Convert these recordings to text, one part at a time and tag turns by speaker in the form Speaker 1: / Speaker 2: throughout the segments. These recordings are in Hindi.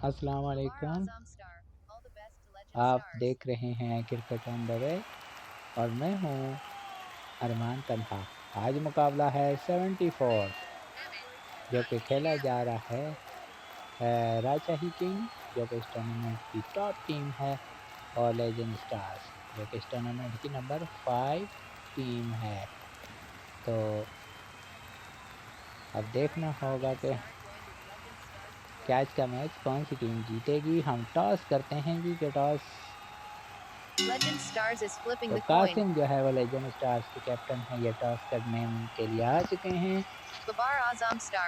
Speaker 1: अस्सलाम वालेकुम। आप देख रहे हैं क्रिकेट ऑन द वे और मैं हूं अरमान तन्हा। आज मुकाबला है 74 जो कि खेला जा रहा है राजशाही किंग जो कि इस टूर्नामेंट की टॉप टीम है और लेजेंड स्टार्स जो कि इस टूर्नामेंट की नंबर 5 टीम है। तो अब देखना होगा कि क्या आज का मैच कौन सी टीम जीतेगी। हम टॉस करते हैं जी कि toss
Speaker 2: Legend Stars is flipping
Speaker 1: तो
Speaker 2: the coin.
Speaker 1: कासिम जो है वो लेजेंड स्टार्स के कैप्टन हैं, ये टॉस करने के लिए आ चुके हैं
Speaker 2: Babar Azam Star.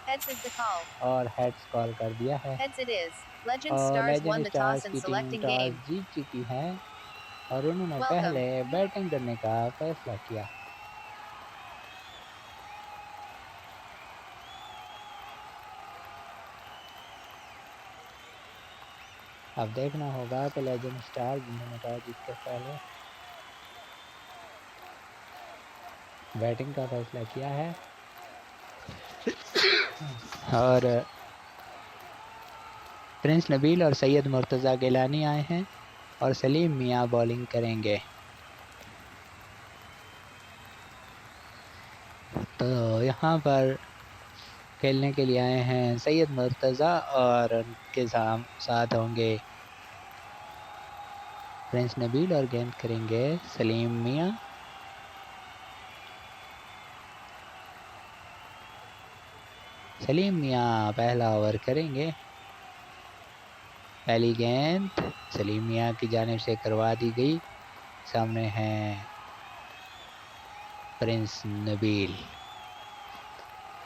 Speaker 2: Heads is the call.
Speaker 1: और हेड्स कॉल कर दिया है
Speaker 2: Heads it is. Legend
Speaker 1: और
Speaker 2: Stars won
Speaker 1: legend
Speaker 2: the toss
Speaker 1: stars
Speaker 2: and
Speaker 1: की टीम
Speaker 2: selecting
Speaker 1: टॉस
Speaker 2: game.
Speaker 1: जीत चुकी है और उन्होंने
Speaker 2: Welcome.
Speaker 1: पहले बैटिंग करने का फैसला किया। अब देखना होगा कि लेजेंड स्टार जिन्होंने टॉस जीतकर पहले बैटिंग का फैसला किया है और प्रिंस नबील और सैयद मुर्तज़ा गिलानी आए हैं और सलीम मियां बॉलिंग करेंगे। तो यहाँ पर खेलने के लिए आए हैं सैयद मुर्तज़ा और उनके साथ होंगे प्रिंस नबील और गेंद करेंगे सलीम मियां। सलीम मियां पहला ओवर करेंगे। पहली गेंद सलीम मियां की जानिब से करवा दी गई। सामने है प्रिंस नबील।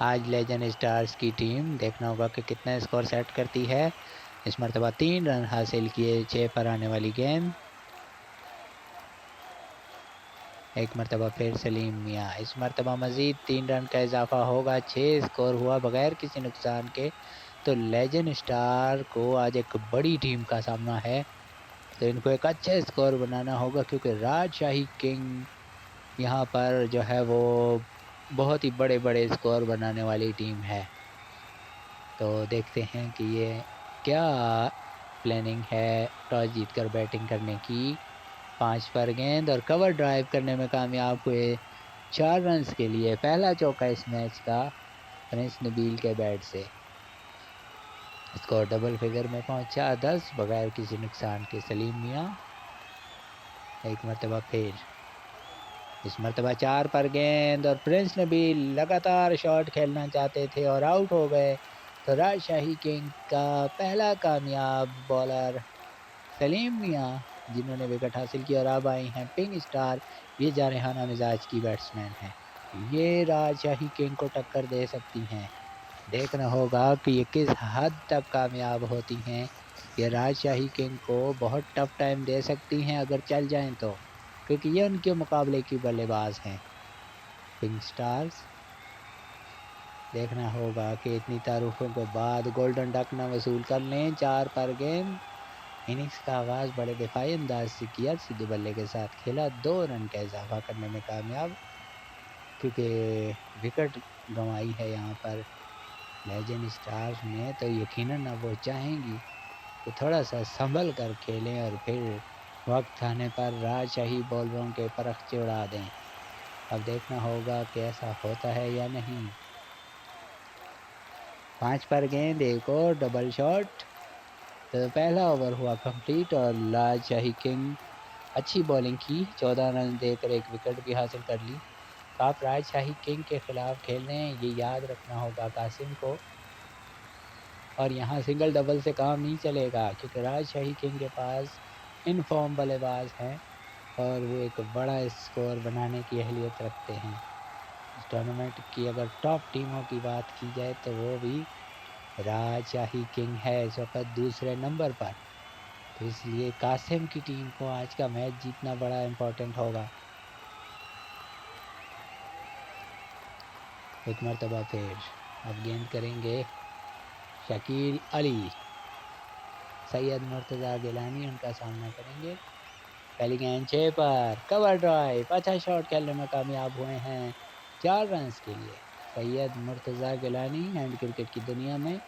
Speaker 1: आज लेजेंड स्टार्स की टीम देखना होगा कि कितना स्कोर सेट करती है। इस मरतबा 3 रन हासिल किए 6 पर आने वाली गेंद। एक मरतबा फिर सलीम मियां। इस मरतबा मजीद 3 रन का इजाफा होगा। 6 स्कोर हुआ बगैर किसी नुकसान के। तो लेजेंड स्टार को आज एक बड़ी टीम का सामना है, तो इनको एक अच्छा स्कोर बनाना होगा क्योंकि राजशाही किंग यहाँ पर जो है वो बहुत ही बड़े बड़े स्कोर बनाने वाली टीम है। तो देखते हैं कि ये क्या प्लानिंग है टॉस जीतकर बैटिंग करने की। 5 पर गेंद और कवर ड्राइव करने में कामयाब हुए 4 रन्स के लिए। पहला चौका इस मैच का प्रिंस नबील के बैट से। स्कोर डबल फिगर में पहुंचा 10 बगैर किसी नुकसान के। सलीम मियां एक मरतबा फिर। इस मरतबा 4 पर गेंद और प्रिंस नबील लगातार शॉट खेलना चाहते थे और आउट हो गए। तो राजशाही किंग का पहला कामयाब बॉलर सलीम मियां जिन्होंने विकेट हासिल की और अब आई हैं पिंक स्टार। ये जारहाना मिजाज की बैट्समैन हैं, ये राजशाही किंग को टक्कर दे सकती हैं। देखना होगा कि ये किस हद तक कामयाब होती हैं। ये राजशाही किंग को बहुत टफ टाइम दे सकती हैं अगर चल जाएं तो, क्योंकि ये उनके मुकाबले की बल्लेबाज हैं पिंक स्टार्स। देखना होगा कि इतनी तारुफों के बाद गोल्डन डक न वसूल कर लें। 4 पर गेंद। इनिंग्स का आगाज बड़े दिफाई अंदाज से किया, सीधे बल्ले के साथ खेला, 2 रन का इजाफा करने में कामयाब क्योंकि विकेट गंवाई है यहाँ पर लेजेंड स्टार्स ने। तो यकीनन अब वो चाहेंगी कि थोड़ा सा संभल कर खेलें और फिर वक्त आने पर राजशाही बॉलरों के परखचे उड़ा दें। अब देखना होगा कि ऐसा होता है या नहीं। 5 पर गेंद, एक और डबल शॉट। तो पहला ओवर हुआ कंप्लीट और राजशाही किंग अच्छी बॉलिंग की, 14 रन देकर एक विकेट भी हासिल कर ली। तो आप राजशाही किंग के खिलाफ खेल रहे हैं, ये याद रखना होगा कासिम को। और यहाँ सिंगल डबल से काम नहीं चलेगा क्योंकि राजशाही किंग के पास इन फॉर्म बल्लेबाज हैं और वो एक बड़ा स्कोर बनाने की अहलियत रखते हैं। इस टूर्नामेंट की अगर टॉप टीमों की बात की जाए तो वो भी राजशाही किंग है इस वक्त दूसरे नंबर पर। तो इसलिए कासिम की टीम को आज का मैच जीतना बड़ा इम्पोर्टेंट होगा। एक मरतबा फिर अब गेंद करेंगे शकील अली। सैयद मुर्तज़ा गिलानी उनका सामना करेंगे। पहली गेंद 6 पर, कवर ड्राइव, अच्छा शॉट खेलने में कामयाब हुए हैं 4 रन्स के लिए। सैयद मुर्तज़ा गिलानी एंड क्रिकेट की दुनिया में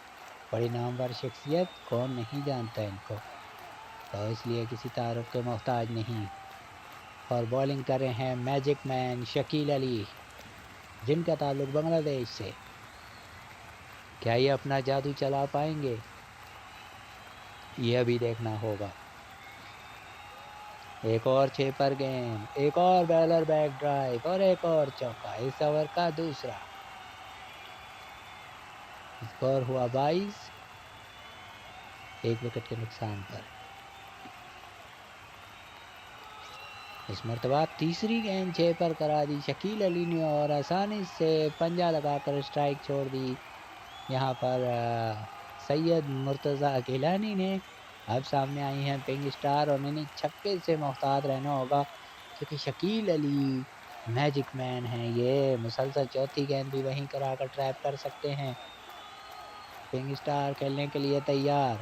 Speaker 1: बड़ी नामवर शख्सियत, कौन नहीं जानता इनको, तो इसलिए किसी तारुफ के मोहताज नहीं। और बॉलिंग कर रहे हैं मैजिक मैन शकील अली, जिनका ताल्लुक बांग्लादेश से। क्या ये अपना जादू चला पाएंगे, ये अभी देखना होगा। एक और 6 पर गेंद, एक और बॉलर बैक ड्राइव और एक और चौका, इस ओवर का दूसरा। स्कोर हुआ 22, 1 विकेट के नुकसान पर। इस मरतबा तीसरी गेंद 6 पर करा दी शकील अली ने और आसानी से पंजा लगाकर स्ट्राइक छोड़ दी यहाँ पर सैयद मुर्तज़ा गिलानी ने। अब सामने आई हैं पिंक स्टार और इन्हें छक्के से मोहतात रहना होगा, क्योंकि शकील अली मैजिक मैन हैं, ये मुसलसल चौथी गेंद भी वहीं कराकर ट्रैप कर सकते हैं। पिंक स्टार खेलने के लिए तैयार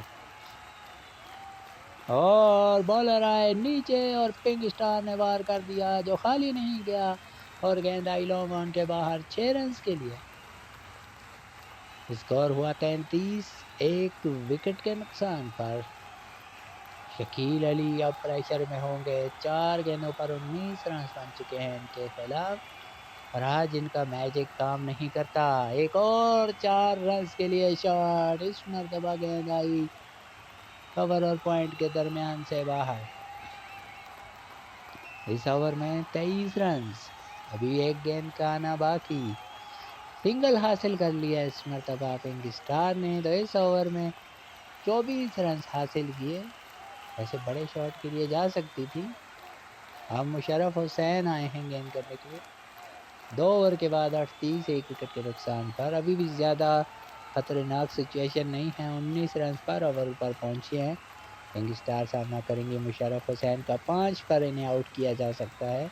Speaker 1: और बॉलर आए नीचे और पिंक स्टार ने वार कर दिया जो खाली नहीं गया और गेंद आई लॉन्ग ऑन के बाहर 6 रन के लिए। स्कोर हुआ 33, 1 विकेट के नुकसान पर। शकील अली अब प्रेशर में होंगे, 4 गेंदों पर 19 रन बन चुके हैं इनके खिलाफ और आज इनका मैजिक काम नहीं करता। एक और 4 रन के लिए शॉट, इस मरतबा गेंद आई कवर और पॉइंट के दरमियान से बाहर। इस ओवर में 23 रन, अभी एक गेंद का आना बाकी। सिंगल हासिल कर लिया इस मरतबा पिंक स्टार ने, तो इस ओवर में 24 रन हासिल किए। वैसे बड़े शॉट के लिए जा सकती थी। अब मुशर्रफ हुसैन आए हैं गेंद करने के लिए। 2 ओवर के बाद 38, 1 विकेट के नुकसान पर। अभी भी ज़्यादा खतरनाक सिचुएशन नहीं है, 19 रन पर ओवर पर पहुंचे हैं। पिंक स्टार सामना करेंगे मुशर्रफ हुसैन का, 5 पर इन्हें आउट किया जा सकता है।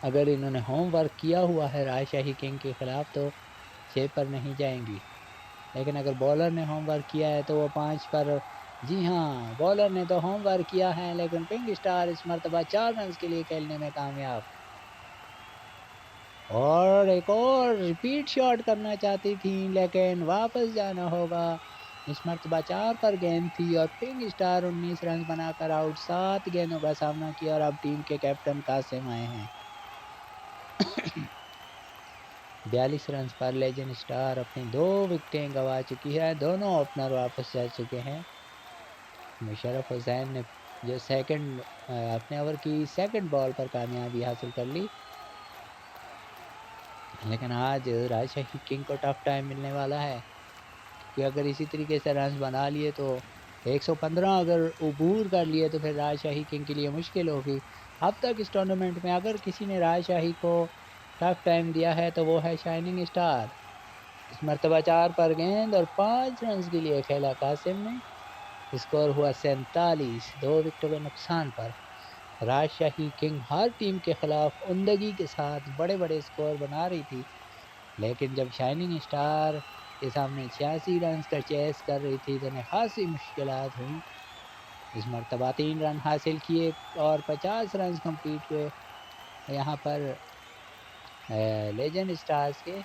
Speaker 1: अगर इन्होंने होमवर्क किया हुआ है राजशाही किंग के खिलाफ तो 6 पर नहीं जाएंगी, लेकिन अगर बॉलर ने होमवर्क किया है तो वो 5 पर। जी हाँ, बॉलर ने तो होमवर्क किया है, लेकिन पिंक स्टार इस मरतबा 4 रन के लिए खेलने में कामयाब। और एक और रिपीट शॉट करना चाहती थी, लेकिन वापस जाना होगा। इस मरतबा 4 पर गेंद थी और पिंक स्टार 19 रन बनाकर आउट। 7 गेंदों का सामना किया और अब टीम के कैप्टन कासिम आए हैं। 42 रन पर लेजेंड स्टार अपनी 2 विकेटें गंवा चुकी है, दोनों ओपनर वापस जा चुके हैं। मुशर्रफ हुसैन ने जो अपने ओवर की सेकंड बॉल पर कामयाबी हासिल कर ली, लेकिन आज राजशाही किंग को टफ टाइम मिलने वाला है, क्योंकि अगर इसी तरीके से रन बना लिए तो 115 अगर अबूर कर लिए तो फिर राजशाही किंग के लिए मुश्किल होगी। अब तक इस टूर्नामेंट में अगर किसी ने राजशाही को टफ टाइम दिया है तो वो है शाइनिंग स्टार। इस मरतबा 4 पर गेंद और 5 रन के लिए खेला कासिम ने। स्कोर हुआ 47, 2 विकेटों के नुकसान पर। राजशाही किंग हर टीम के खिलाफ उमदगी के साथ बड़े बड़े स्कोर बना रही थी, लेकिन जब शाइनिंग स्टार के सामने 86 रन का चेस कर रही थी तो उन्हें खासी मुश्किलात हुई। इस मरतबा 3 रन हासिल किए और 50 रन कंप्लीट हुए यहाँ पर लेजेंड स्टार्स के,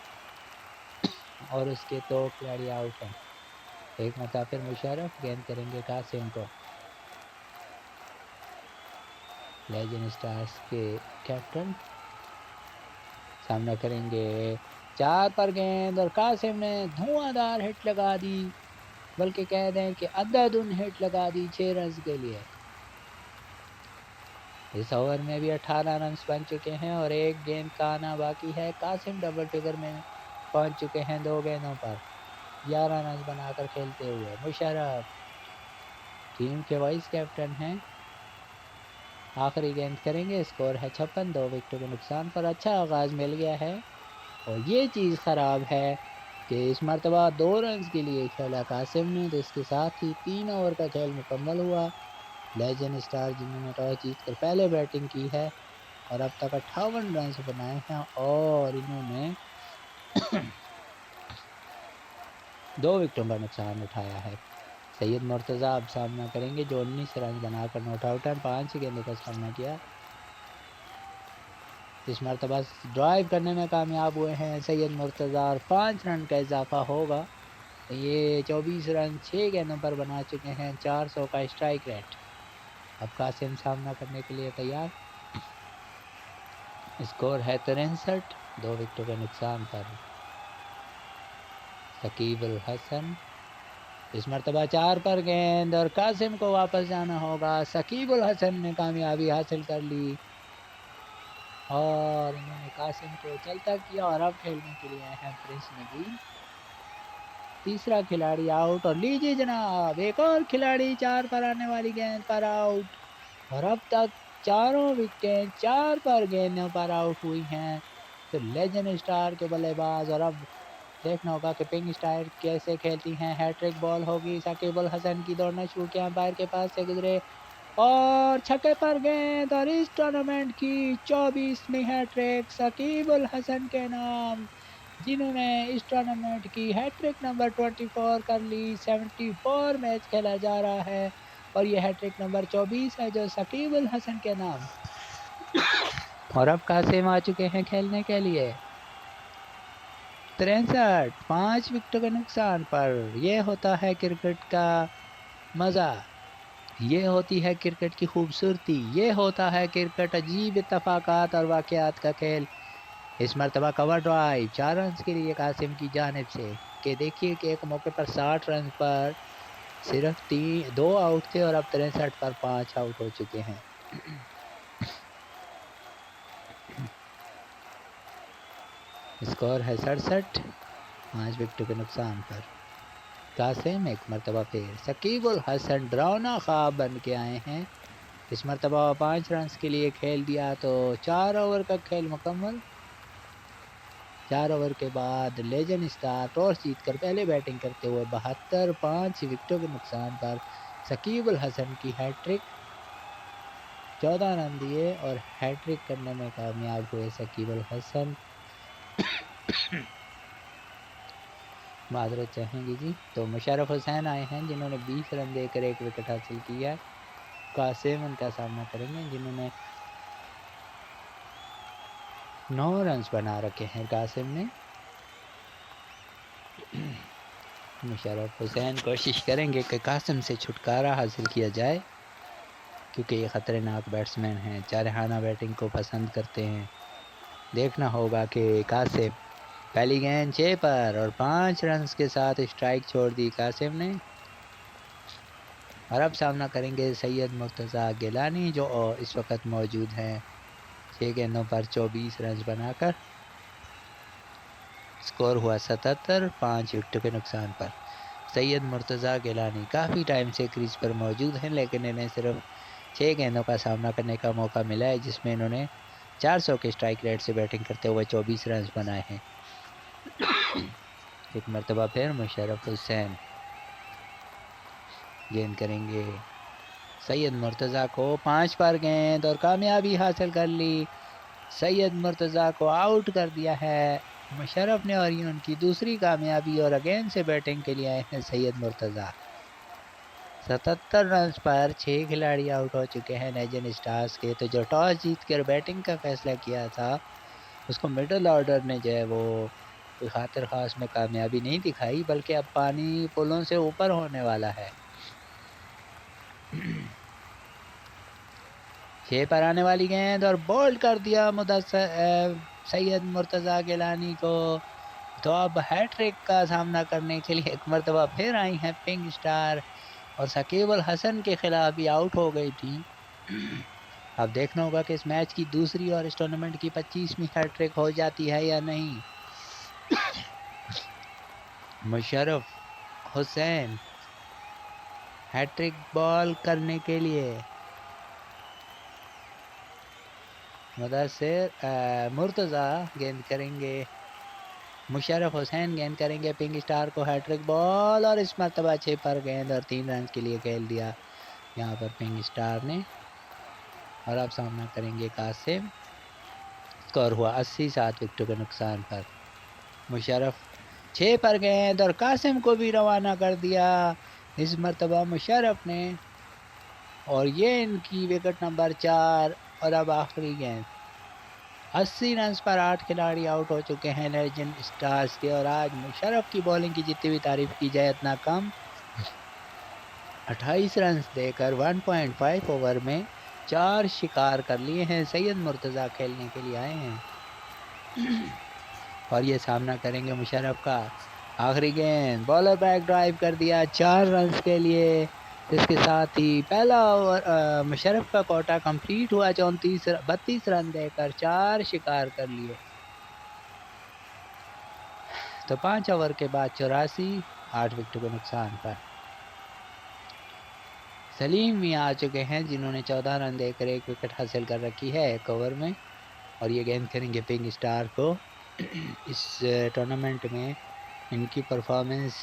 Speaker 1: और उसके 2 खिलाड़ी आउट हैं। एक मरतबा फिर मुशर्रफ गेंद करेंगे कासिम को। लेजेंड स्टार्स के कैप्टन सामना करेंगे। 4 पर गेंद और कासिम ने धुआंधार हिट लगा दी, बल्कि कह दें कि अंधाधुन हिट लगा दी 6 रन के लिए। इस ओवर में भी 18 रन बन चुके हैं और एक गेंद का आना बाकी है। कासिम डबल फिगर में पहुंच चुके हैं 2 गेंदों पर, 11 रन बनाकर खेलते हुए। मुशर्रफ टीम के वाइस कैप्टन हैं, आखिरी गेंद करेंगे। स्कोर है 56, 2 विकेटों के नुकसान पर। अच्छा आगाज़ मिल गया है और ये चीज़ ख़राब है कि इस मरतबा 2 रन के लिए खेला कासिम ने, तो इसके साथ ही 3 ओवर का खेल मुकम्मल हुआ। लेजेंड स्टार जिन्होंने टॉस जीतकर पहले बैटिंग की है और अब तक 58 रन बनाए हैं और इन्होंने 2 विकेटों का नुकसान उठाया है। सैयद मुर्तज़ा अब सामना करेंगे जो 19 रन बनाकर नॉट आउट हैं, 5 गेंदों का सामना किया। इस मरतबा ड्राइव करने में कामयाब हुए हैं सैयद मुर्तज़ा और 5 रन का इजाफा होगा। ये 24 रन 6 गेंदों पर बना चुके हैं, 400 का स्ट्राइक रेट। अब कासिम सामना करने के लिए तैयार। स्कोर है 63, 2 विकेटों के नुकसान पर। शकीब अल हसन, इस मरतबा 4 पर गेंद और कासिम को वापस जाना होगा। शकीब अल हसन ने कामयाबी हासिल कर ली और इन्होंने कासिम को चलता किया और अब खेलने के लिए आए हैं प्रिंस नदीम। तीसरा खिलाड़ी आउट और लीजिए जनाब एक और खिलाड़ी 4 पर आने वाली गेंद पर आउट। और अब तक चारों विकेटें 4 पर गेंदों पर आउट हुई हैं। तो लेजेंड स्टार के बल्लेबाज, और अब देखना होगा कि पिंक स्टार कैसे खेलती हैं। हैट्रिक बॉल होगी, शकीब अल हसन की दौड़ना शुरू किया, अंपायर के पास से गुजरे और छक्के पर गेंद और इस टूर्नामेंट की 24वीं हैट्रिक शकीब अल हसन के नाम, जिन्होंने इस टूर्नामेंट की हैट्रिक नंबर 24 कर ली। 74 मैच खेला जा रहा है और ये हैट्रिक नंबर 24 है जो शकीब अल हसन के नाम। और अब कासिम आ चुके हैं खेलने के लिए। 63, 5 विकेटों के नुकसान पर। यह होता है क्रिकेट का मजा, ये होती है क्रिकेट की खूबसूरती, ये होता है क्रिकेट अजीब इत्तफाकात और वाकयात का खेल। इस मरतबा कवर ड्राइव 4 रन के लिए कासिम की जानिब से। कि देखिए कि एक मौके पर 60 रन पर सिर्फ 2 आउट थे और अब 63 पर 5 आउट हो चुके हैं। स्कोर है 67, 5 विकेटों के नुकसान पर। कासिम एक मरतबा फिर शकीब अल हसन डरावना ख्वाब बन के आए हैं। इस मरतबा 5 रन के लिए खेल दिया तो 4 ओवर का खेल मुकम्मल। 4 ओवर के बाद लेजेंड स्टार टॉस जीतकर पहले बैटिंग करते हुए 72, 5 विकेटों के नुकसान पर शकीब अल हसन की हैट्रिक। 14 रन दिए और हैट्रिक करने में कामयाब हुए शकीब अल हसन। माजरत चाहेंगे जी। तो मुशर्रफ हुसैन आए हैं जिन्होंने 20 रन देकर 1 विकेट हासिल किया। कासिम उनका सामना करेंगे जिन्होंने 9 रन बना रखे हैं कासिम ने। मुशर्रफ हुसैन कोशिश करेंगे कि कासिम से छुटकारा हासिल किया जाए क्योंकि ये ख़तरनाक बैट्समैन हैं, जारहाना बैटिंग को पसंद करते हैं। देखना होगा कि कासिम पहली गेंद 6 पर और 5 रन के साथ स्ट्राइक छोड़ दी कासिम ने। और अब सामना करेंगे सैयद मुर्तज़ा गिलानी जो इस वक्त मौजूद हैं 6 गेंदों पर 24 रन बनाकर। स्कोर हुआ 77, 5 विकेटों के नुकसान पर। सैयद मुर्तज़ा गिलानी काफ़ी टाइम से क्रीज पर मौजूद हैं लेकिन इन्हें सिर्फ 6 गेंदों का सामना करने का मौका मिला है जिसमें इन्होंने 400 के स्ट्राइक रेट से बैटिंग करते हुए 24 रन बनाए हैं। एक मरतबा फिर मुशर्रफ हुसैन गेंद करेंगे सैयद मुर्तज़ा को, 5 पर गेंद और कामयाबी हासिल कर ली। सैयद मुर्तज़ा को आउट कर दिया है मुशर्रफ ने और ये उनकी दूसरी कामयाबी और अगेन से बैटिंग के लिए आए हैं सैयद मुर्तज़ा। 77 रन पर 6 खिलाड़ी आउट हो चुके हैं लेजेंड स्टार्स के। तो जो टॉस जीत कर बैटिंग का फैसला किया था उसको मिडल ऑर्डर ने जो है वो कोई खातिर ख़ास में कामयाबी नहीं दिखाई, बल्कि अब पानी पुलों से ऊपर होने वाला है। 6 पर आने वाली गेंद और बोल्ड कर दिया सैयद मुर्तज़ा गिलानी को। तो अब हैट्रिक का सामना करने के लिए एक मरतबा फिर आई हैं पिंक स्टार और शकीब अल हसन के खिलाफ भी आउट हो गई थी। अब देखना होगा कि इस मैच की दूसरी और इस टूर्नामेंट की 25वीं हैट्रिक हो जाती है या नहीं। मुशर्रफ हुसैन हैट्रिक बॉल करने के लिए, मुर्तज़ा गेंद करेंगे, मुशर्रफ हुसैन गेंद करेंगे पिंक स्टार को हैट्रिक बॉल और इस मरतबा 6 पर गेंद और 3 रन के लिए खेल दिया यहाँ पर पिंक स्टार ने। और अब सामना करेंगे कासिम। स्कोर हुआ 80, 7 विकेटों के नुकसान पर। मुशर्रफ 6 पर गेंद और कासिम को भी रवाना कर दिया इस मरतबा मुशर्रफ ने और ये इनकी विकेट नंबर 4। और अब आखिरी गेंद 80 रन पर 8 खिलाड़ी आउट हो चुके हैं लेजेंड स्टार्स के। और आज मुशर्रफ की बॉलिंग की जितनी भी तारीफ की जाए इतना कम। 28 रन देकर 1.5 ओवर में 4 शिकार कर लिए हैं। सैयद मुर्तज़ा खेलने के लिए आए हैं और ये सामना करेंगे मुशर्रफ का। आखिरी गेंद, बॉलर बैक ड्राइव कर दिया 4 रन के लिए। इसके साथ ही पहला ओवर मुशर्रफ का कोटा कंप्लीट हुआ। 32 रन देकर 4 शिकार कर लिए। तो 5 ओवर के बाद 84, 8 विकेट के नुकसान पर सलीम मियां आ चुके हैं, जिन्होंने 14 रन देकर 1 विकेट हासिल कर रखी है 1 ओवर में। और ये गेंद करेंगे पिंक स्टार को। इस टूर्नामेंट में इनकी परफॉर्मेंस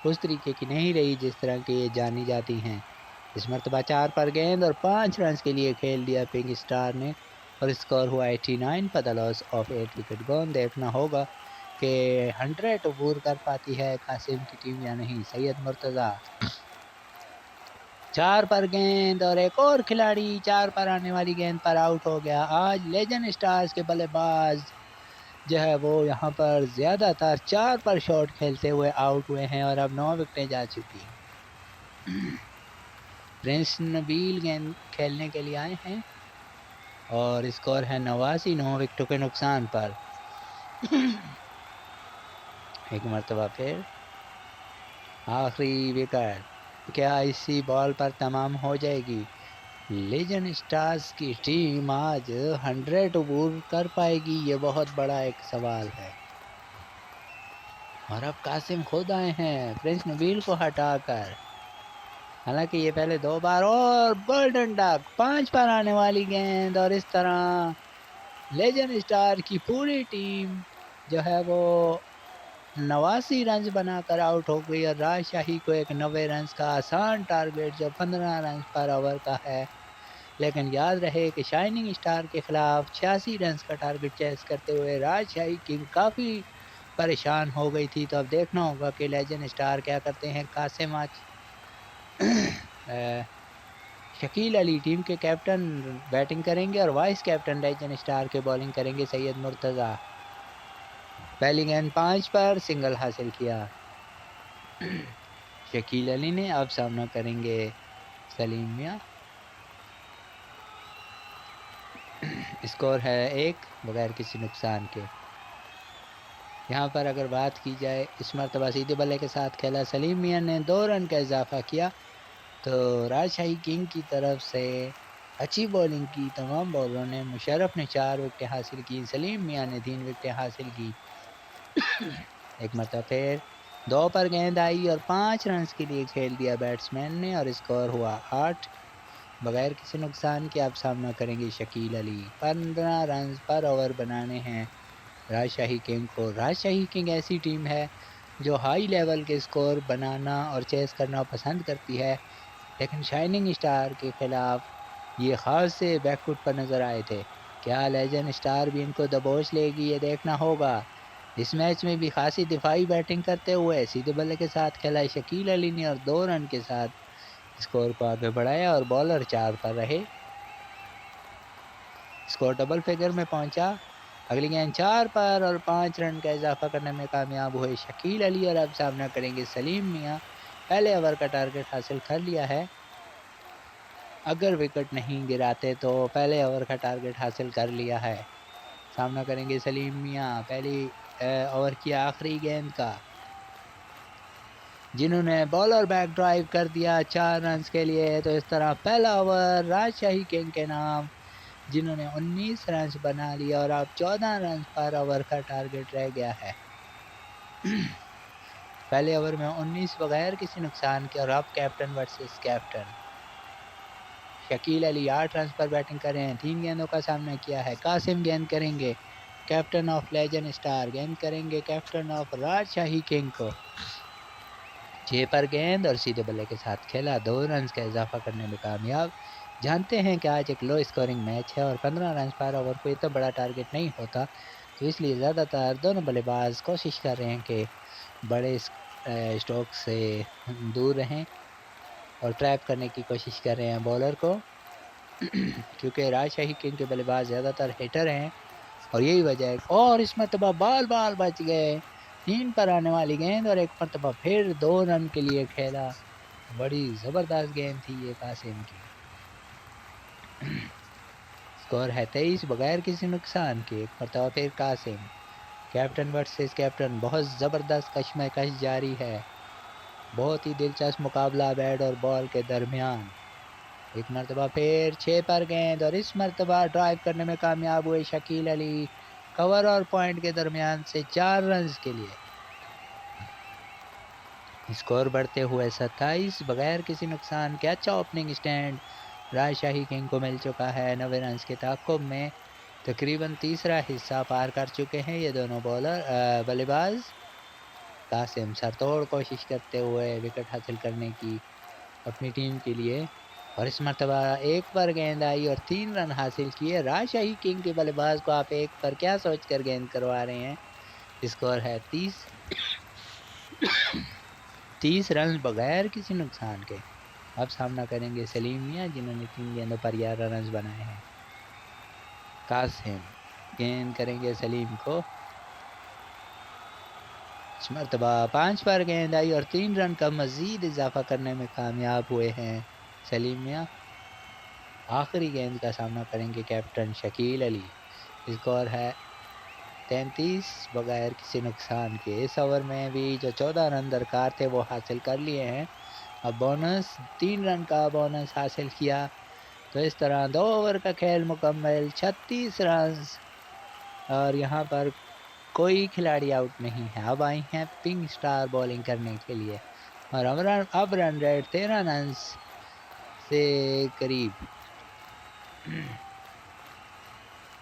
Speaker 1: उस तरीके की नहीं रही जिस तरह की ये जानी जाती हैं। इस मरतबा 4 पर गेंद और 5 रन के लिए खेल दिया पिंक स्टार ने। और स्कोर हुआ 89 पर the loss of 8 wicket gone. देखना होगा कि 100 अबूर कर पाती है कासिम की टीम या नहीं। सैयद मुर्तज़ा 4 पर गेंद और एक और खिलाड़ी 4 पर आने वाली गेंद पर आउट हो गया। आज लेजेंड स्टार्स के बल्लेबाज जो है वो यहाँ पर ज़्यादातर 4 पर शॉट खेलते हुए आउट हुए हैं और अब 9 विकेटें जा चुकी हैं। प्रिंस नबील गेंद खेलने के लिए आए हैं और स्कोर है 89, 9 विकेटों के नुकसान पर। एक मरतबा फिर आखिरी विकेट क्या इसी बॉल पर तमाम हो जाएगी? लेजेंड स्टार्स की टीम आज 100 अबूर कर पाएगी? ये बहुत बड़ा एक सवाल है। और अब कासिम खुद आए हैं प्रिंस नबील को हटाकर। हालांकि ये पहले 2 बार और गोल्डन डक 5 पर आने वाली गेंद। और इस तरह लेजेंड स्टार की पूरी टीम जो है वो 89 रन बनाकर आउट हो गई। और राजशाही को एक 90 रन का आसान टारगेट जो 15 रन पर ओवर का है। लेकिन याद रहे कि शाइनिंग स्टार के खिलाफ 86 रन का टारगेट चेस करते हुए राजशाही किंग काफ़ी परेशान हो गई थी। तो अब देखना होगा कि लेजेंड स्टार क्या करते हैं। कासिम आज शकील अली टीम के कैप्टन बैटिंग करेंगे और वाइस कैप्टन लेजेंड स्टार के बॉलिंग करेंगे सैयद मुर्तज़ा। पहली गेंद 5 पर सिंगल हासिल किया शकील अली ने। अब सामना करेंगे सलीम मियां। स्कोर है 1 बगैर किसी नुकसान के। यहाँ पर अगर बात की जाए, इस मरतबा सीधे बल्ले के साथ खेला सलीम मियां ने 2 रन का इजाफा किया। तो राजशाही किंग की तरफ से अच्छी बॉलिंग की तमाम बॉलरों ने। मुशर्रफ ने 4 विकेटें हासिल की, सलीम मियां ने 3 विकेटें हासिल की। एक मरतबा फिर 2 पर गेंद आई और 5 रन के लिए खेल दिया बैट्समैन ने। और स्कोर हुआ 8 बगैर किसी नुकसान के। अब सामना करेंगे शकील अली। 15 रन पर ओवर बनाने हैं राजशाही किंग को। राजशाही किंग ऐसी टीम है जो हाई लेवल के स्कोर बनाना और चेस करना पसंद करती है। लेकिन शाइनिंग स्टार के खिलाफ ये ख़ास से बैकफुट पर नज़र आए थे। क्या लेजेंड स्टार भी इनको दबोच लेगी? ये देखना होगा। इस मैच में भी खासी दिफाई बैटिंग करते हुए सीधे बल्ले के साथ खेला शकील अली ने और 2 रन के साथ स्कोर को आगे बढ़ाया। और बॉलर 4 पर रहे। स्कोर डबल फिगर में पहुंचा। अगली गेंद 4 पर और 5 रन का इजाफा करने में कामयाब हुए शकील अली। और अब सामना करेंगे सलीम मियां। पहले ओवर का टारगेट हासिल कर लिया है। अगर विकेट नहीं गिराते तो पहले ओवर का टारगेट हासिल कर लिया है। सामना करेंगे सलीम मियां पहली ओवर की आखिरी गेंद का, जिन्होंने बॉलर बैक ड्राइव कर दिया 4 रन के लिए। तो इस तरह पहला ओवर राजशाही किंग के नाम, जिन्होंने 19 रन बना लिया और अब 14 रन पर ओवर का टारगेट रह गया है। पहले ओवर में 19 बगैर किसी नुकसान के। और अब captain versus captain. Shakeel Ali 8 run पर बैटिंग कर रहे हैं। 3 गेंदों का सामना किया है। कासिम गेंद करेंगे कैप्टन ऑफ लेजेंड स्टार, गेंद करेंगे कैप्टन ऑफ राजशाही किंग को। 6 पर गेंद और सीधे बल्ले के साथ खेला, 2 रन का इजाफा करने में कामयाब। जानते हैं कि आज एक लो स्कोरिंग मैच है और 15 रन पर ओवर कोई इतना बड़ा टारगेट नहीं होता। तो इसलिए ज़्यादातर दोनों बल्लेबाज कोशिश कर रहे हैं कि बड़े स्ट्रोक से दूर रहें और ट्रैप करने की कोशिश कर रहे हैं बॉलर को। क्योंकि राजशाही किंग के बल्लेबाज ज़्यादातर हिटर हैं और यही वजह है। और इस मरतबा बाल बाल बच गए। 3 पर आने वाली गेंद और एक मरतबा फिर 2 रन के लिए खेला। बड़ी ज़बरदस्त गेंद थी ये कासिम की। स्कोर है 23 बगैर किसी नुकसान के। एक मरतबा फिर कासिम, कैप्टन वर्सेस कैप्टन, बहुत ज़बरदस्त कशमकश जारी है। बहुत ही दिलचस्प मुकाबला बैट और बॉल के दरमियान। एक मरतबा फिर 6 पर गेंद और इस मरतबा ड्राइव करने में कामयाब हुए शकील अली। कवर और पॉइंट के दरमियान से 4 रन्स के लिए। स्कोर बढ़ते हुए 27 बगैर किसी नुकसान के। अच्छा ओपनिंग स्टैंड राजशाही किंग को मिल चुका है। 90 रन्स के ताक़ुब में तकरीबन तीसरा हिस्सा पार कर चुके हैं ये दोनों बल्लेबाज। कासिम सरतोड़ कोशिश करते हुए विकेट हासिल करने की अपनी टीम के लिए। और इस मरतबा 1 पर गेंद आई और 3 रन हासिल किए। राजशाही किंग के बल्लेबाज को आप 1 पर क्या सोचकर गेंद करवा रहे हैं? स्कोर है 30 रन बगैर किसी नुकसान के। अब सामना करेंगे सलीम मियां जिन्होंने 3 गेंदों पर 11 रन बनाए हैं। कासिम गेंद करेंगे सलीम को। इस मरतबा 5 पर गेंद आई और 3 रन का मजीद इजाफा करने में कामयाब हुए हैं सलीम मियां। आखिरी गेंद का सामना करेंगे कैप्टन शकील अली। स्कोर है 33 बगैर किसी नुकसान के। इस ओवर में भी जो 14 रन दरकार थे वो हासिल कर लिए हैं। अब बोनस 3 रन का बोनस हासिल किया। तो इस तरह 2 ओवर का खेल मुकम्मल, 36 रन और यहाँ पर कोई खिलाड़ी आउट नहीं है। अब आई हैं पिंक स्टार बॉलिंग करने के लिए और अब रन रेट 13 रन से करीब।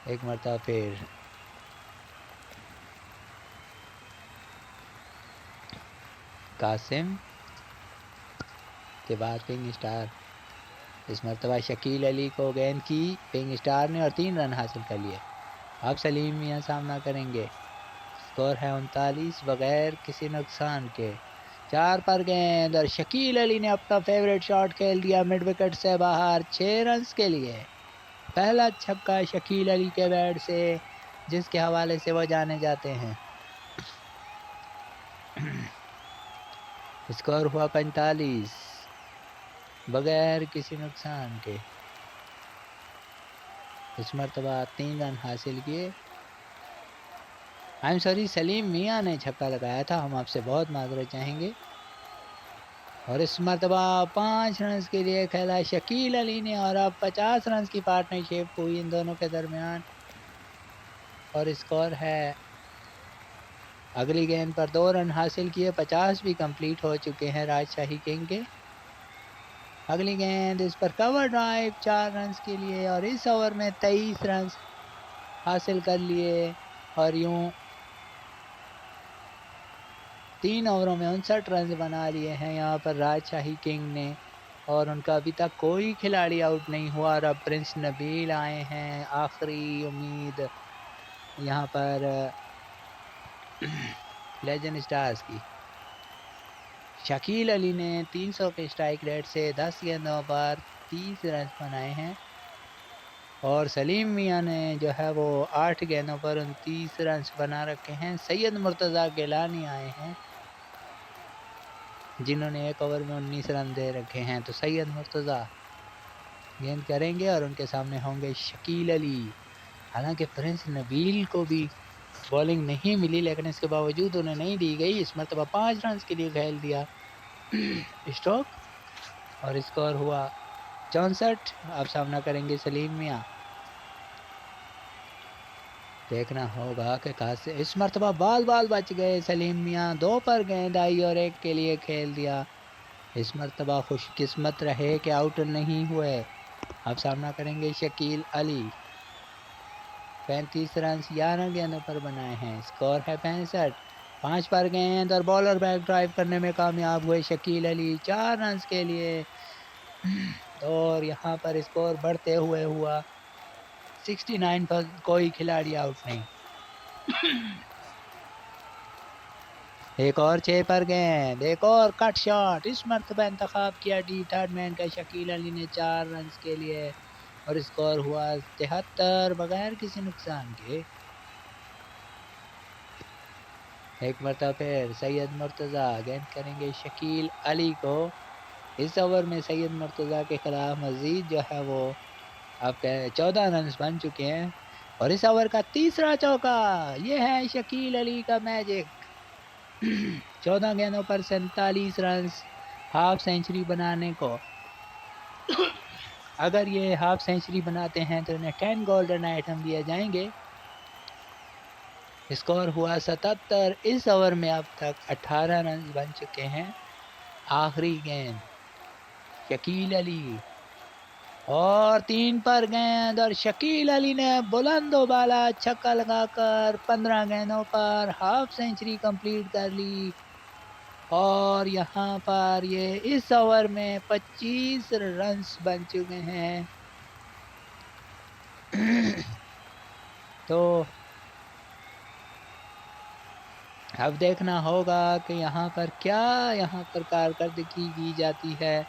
Speaker 1: एक मरतबा फिर कासिम के बाद पिंक स्टार। इस मरतबा शकील अली को गेंद की पिंक स्टार ने और 3 रन हासिल कर लिए। अब सलीम मियां सामना करेंगे। स्कोर है 39 बगैर किसी नुकसान के। 4 पर गेंद और शकील अली ने अपना फेवरेट शॉट खेल दिया मिड विकेट से बाहर 6 रन के लिए। पहला छक्का शकील अली के बैट से, जिसके हवाले से वो जाने जाते हैं। स्कोर हुआ 45 बगैर किसी नुकसान के। इस मरतबा 3 रन हासिल किए। आई एम सॉरी, सलीम मियां ने छक्का लगाया था, हम आपसे बहुत माजरत चाहेंगे। और इस मरतबा 5 रन के लिए खेला शकील अली ने और अब 50 रन की पार्टनरशिप हुई इन दोनों के दरमियान। और स्कोर है, अगली गेंद पर 2 रन हासिल किए। 50 भी कंप्लीट हो चुके हैं राजशाही किंग के। अगली गेंद इस पर कवर ड्राइव 4 रन के लिए और इस ओवर में 23 रन हासिल कर लिए। और यूं 3 ओवरों में 59 रन बना लिए हैं यहाँ पर राजशाही किंग ने। और उनका अभी तक कोई खिलाड़ी आउट नहीं हुआ। और अब प्रिंस नबील आए हैं, आखिरी उम्मीद यहाँ पर लेजेंड स्टार्स की। शकील अली ने 300 के स्ट्राइक रेट से 10 गेंदों पर 30 रन बनाए हैं। और सलीम मियां ने जो है वो 8 गेंदों पर 29 रन बना रखे हैं। सैयद मुर्तज़ा गिलानी आए हैं जिन्होंने 1 ओवर में 19 रन दे रखे हैं। तो सैयद मुर्तज़ा गेंद करेंगे और उनके सामने होंगे शकील अली। हालांकि प्रिंस नबील को भी बॉलिंग नहीं मिली, लेकिन इसके बावजूद उन्हें नहीं दी गई। इस मरतबा 5 रन के लिए खेल दिया स्ट्रोक और स्कोर हुआ 64। अब सामना करेंगे सलीम मियां। देखना होगा कि कहाँ से इस मरतबा बाल बाल बच गए सलीम मियां। 2 पर गेंद आई और 1 के लिए खेल दिया। इस मरतबा खुशकिस्मत रहे कि आउट नहीं हुए। अब सामना करेंगे शकील अली। 35 रन 11 गेंदों पर बनाए हैं। स्कोर है 65। 5 पर गेंद और बॉलर बैक ड्राइव करने में कामयाब हुए शकील अली 4 रन के लिए। और यहाँ पर स्कोर बढ़ते हुए हुआ 69 पर कोई खिलाड़ी आउट नहीं। एक और 6 पर गेंद, एक और कट शॉट। इस मरतबा इंतखाब किया डी थर्ड मैन का शकील अली ने 4 रन के लिए। और स्कोर हुआ 73 बगैर किसी नुकसान के। एक मरतबा फिर सैयद मुर्तज़ा गेंद करेंगे शकील अली को। इस ओवर में सैयद मुर्तज़ा के खिलाफ मज़ीद जो है वो आपके 14 रन्स बन चुके हैं और इस ओवर का तीसरा चौका, ये है शकील अली का मैजिक। 14 गेंदों पर 47 रन्स, हाफ सेंचुरी बनाने को। अगर ये हाफ सेंचुरी बनाते हैं तो इन्हें 10 गोल्डन आइटम दिए जाएंगे। स्कोर हुआ 77। इस ओवर में अब तक 18 रन बन चुके हैं। आखिरी गेंद शकील अली और 3 पर गेंद और शकील अली ने बुलंदोबाला छक्का लगाकर 15 गेंदों पर हाफ सेंचुरी कंप्लीट कर ली और यहाँ पर ये इस ओवर में 25 रन्स बन चुके हैं। तो अब देखना होगा कि यहाँ पर क्या कारकर्दगी की जाती है।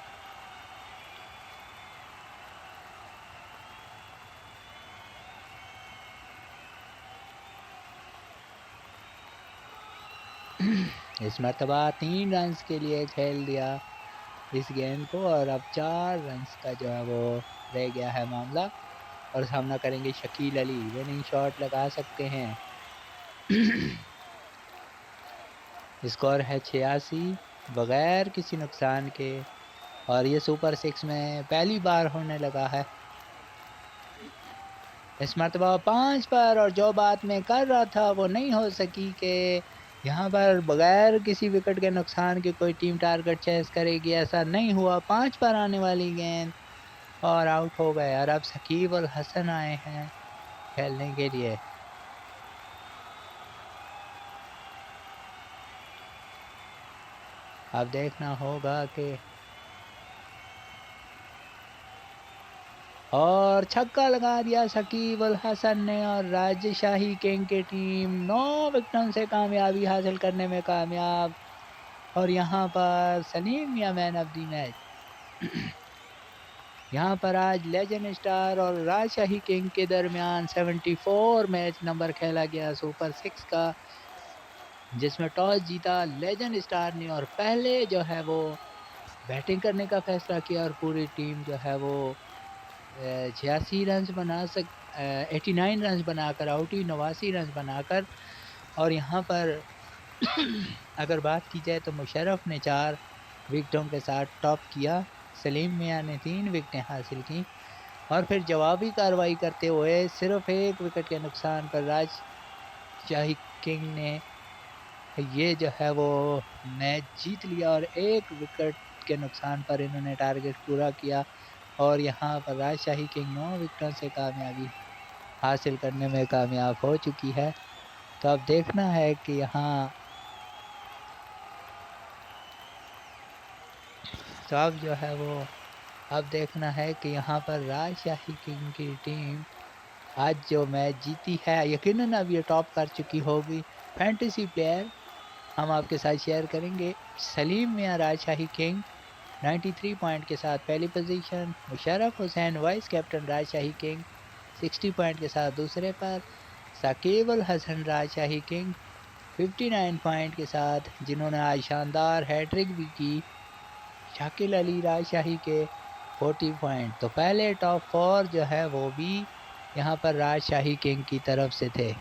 Speaker 1: इस मरतबा 3 रन्स के लिए खेल दिया इस गेंद को और अब 4 रन्स का जो है वो रह गया है मामला और सामना करेंगे शकील अली। विनिंग शॉट लगा सकते हैं। स्कोर है 86 बगैर किसी नुकसान के और ये सुपर 6 में पहली बार होने लगा है। इस मरतबा 5 पर और जो बात मैं कर रहा था वो नहीं हो सकी कि यहाँ पर बगैर किसी विकेट के नुकसान के कोई टीम टारगेट चेस करेगी, ऐसा नहीं हुआ। 5 पर आने वाली गेंद और आउट हो गए और अब शकीब अल हसन आए हैं खेलने के लिए। अब देखना होगा कि और छक्का लगा दिया शकीब अल हसन ने और राजशाही किंग की टीम 9 विकेटों से कामयाबी हासिल करने में कामयाब। और यहाँ पर सलीम मियां मैन ऑफ द मैच। यहाँ पर आज लेजेंड स्टार और राजशाही किंग के दरमियान 74 मैच नंबर खेला गया सुपर 6 का, जिसमें टॉस जीता लेजेंड स्टार ने और पहले जो है वो बैटिंग करने का फैसला किया और पूरी टीम जो है वो 86 रन 89 रन बनाकर आउट हुई, 89 रन बनाकर। और यहाँ पर अगर बात की जाए तो मुशर्रफ ने 4 विकेटों के साथ टॉप किया, सलीम मियां ने 3 विकेटें हासिल की और फिर जवाबी कार्रवाई करते हुए सिर्फ 1 विकेट के नुकसान पर राजशाही किंग ने ये जो है वो मैच जीत लिया और 1 विकेट के नुकसान पर इन्होंने टारगेट पूरा किया और यहाँ पर राजशाही किंग 9 विकेटों से कामयाबी हासिल करने में कामयाब हो चुकी है। तो अब देखना है कि यहाँ तो अब जो है वो अब देखना है कि यहाँ पर राजशाही किंग की टीम आज जो मैच जीती है यकीनन अब ये टॉप कर चुकी होगी। फैंटेसी प्लेयर हम आपके साथ शेयर करेंगे। सलीम मियां राजशाही किंग 93 पॉइंट के साथ पहली position, Musharraf Hussain vice captain राजशाही किंग 60 पॉइंट के साथ दूसरे पर, साकिब अल हसन राजशाही किंग 59 पॉइंट के साथ जिन्होंने आज शानदार हैट्रिक भी की, शाकिल अली राजशाही के 40 पॉइंट। तो पहले टॉप 4 जो है वो भी यहाँ पर राजशाही किंग की तरफ से थे।